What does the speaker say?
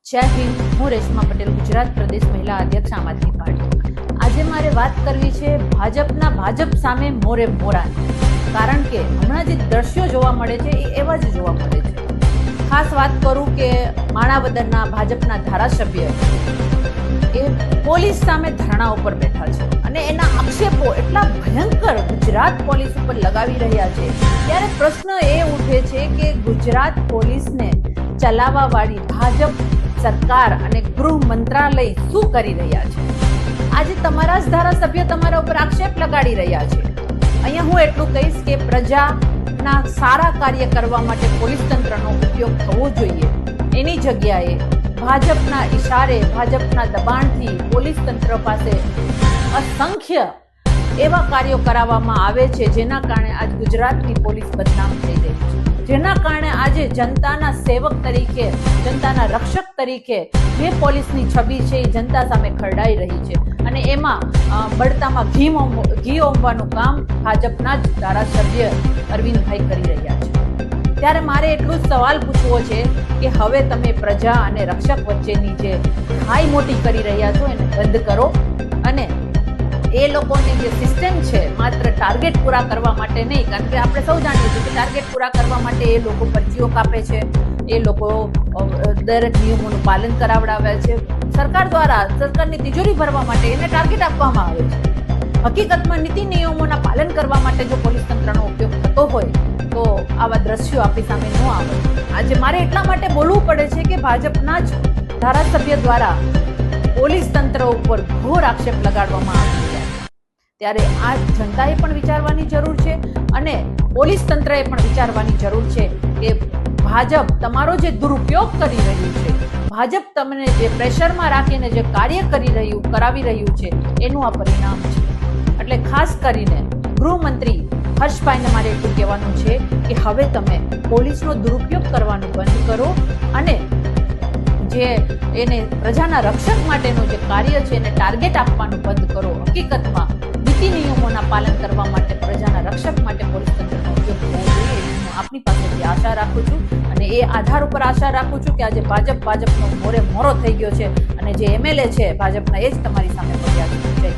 જય હિન્દ, હું રેશમા પટેલ, ગુજરાત પ્રદેશ મહિલા અધ્યક્ષ આમ આદમી પાર્ટી। આજે મારે વાત કરવી છે ભાજપ સામે મોરે મોરાની, કારણ કે હમણાં જે દ્રશ્યો જોવા મળે છે એ એવા જ જોવા મળે છે। ખાસ વાત કરું કે માણાવદરના ભાજપના ધારાસભ્ય એ પોલીસ સામે ધરણા ઉપર બેઠા છે અને એના આક્ષેપો એટલા ભયંકર ગુજરાત પોલીસ ઉપર લગાવી રહ્યા છે, ત્યારે પ્રશ્ન એ ઉઠે છે કે ગુજરાત પોલીસને ચલાવવા વાળી ભાજપ સરકાર અને ગૃહ મંત્રાલય શું કરી રહ્યા છે? આજે તમારા જ ધારાસભ્ય તમારા ઉપર આક્ષેપ લગાડી રહ્યા છે। અહીંયા હું એટલું કહીશ કે પ્રજાના સારા કાર્ય કરવા માટે પોલીસ તંત્રનો ઉપયોગ થવો જોઈએ, એની જગ્યાએ ભાજપના ઈશારે, ભાજપના દબાણથી પોલીસ તંત્ર પાસે અસંખ્ય એવા કાર્યો કરાવવામાં આવે છે, જેના કારણે આજ ગુજરાતની પોલીસ બદનામ થઈ ગઈ છે, જેના કારણે આજે જનતાના સેવક તરીકે, જનતાના રક્ષક તરીકે જે પોલીસની છબી છે એ જનતા સામે ખરડાઈ રહી છે અને એમાં બળતામાં ઘી ઓમવાનું કામ ભાજપના જ ધારાસભ્ય અરવિંદભાઈ કરી રહ્યા છે। ત્યારે મારે એટલું જ સવાલ પૂછવો છે કે હવે તમે પ્રજા અને રક્ષક વચ્ચેની જે ખાઈ મોટી કરી રહ્યા છો એને બંધ કરો અને એ લોકોની જે સિસ્ટમ છે માત્ર ટાર્ગેટ પૂરા કરવા માટે નહીં, કારણ કે આપણે સૌ જાણીએ છીએ કે ટાર્ગેટ પૂરા કરવા માટે એ લોકો પરચીઓ કાપે છે, એ લોકો દરેક નિયમોનું પાલન કરાવડાવે છે, સરકાર દ્વારા સરકારની તિજોરી ભરવા માટે એને ટાર્ગેટ આપવામાં આવે છે। હકીકતમાં નીતિ નિયમોના પાલન કરવા માટે જો પોલીસ તંત્રનો ઉપયોગ થતો હોય તો આવા દ્રશ્યો આપણી સામે ન આવે। આજે મારે એટલા માટે બોલવું પડે છે કે ભાજપના જ ધારાસભ્ય દ્વારા પોલીસ તંત્ર ઉપર ઘોર આક્ષેપ લગાડવામાં આવી રહ્યા છે, ત્યારે આ જનતાએ પણ વિચારવાની જરૂર છે અને પોલીસ તંત્રએ પણ વિચારવાની જરૂર છે કે ભાજપ તમારો જે દુરુપયોગ કરી રહ્યું છે, ભાજપ તમને જે પ્રેશરમાં રાખીને જે કાર્ય કરાવી રહ્યું છે એનું આ પરિણામ છે। એટલે ખાસ કરીને ગૃહમંત્રી હર્ષભાઈને મારે એટલું કહેવાનું છે કે હવે તમે પોલીસનો દુરુપયોગ કરવાનું બંધ કરો અને જે એને પ્રજાના રક્ષક માટેનું જે કાર્ય છે એને ટાર્ગેટ આપવાનું બંધ કરો। હકીકતમાં નીતિ નિયમોના પાલન કરવા માટે, પ્રજાના રક્ષક માટે પોલીસ તંત્રનો ઉપયોગ થવો જોઈએ એવી હું આપની પાસેથી આશા રાખું છું અને એ આધાર ઉપર આશા રાખું છું કે આજે ભાજપનો મોરે મોરો થઈ ગયો છે અને જે એમએલએ છે ભાજપના એ જ તમારી સામે ફરિયાદ છે।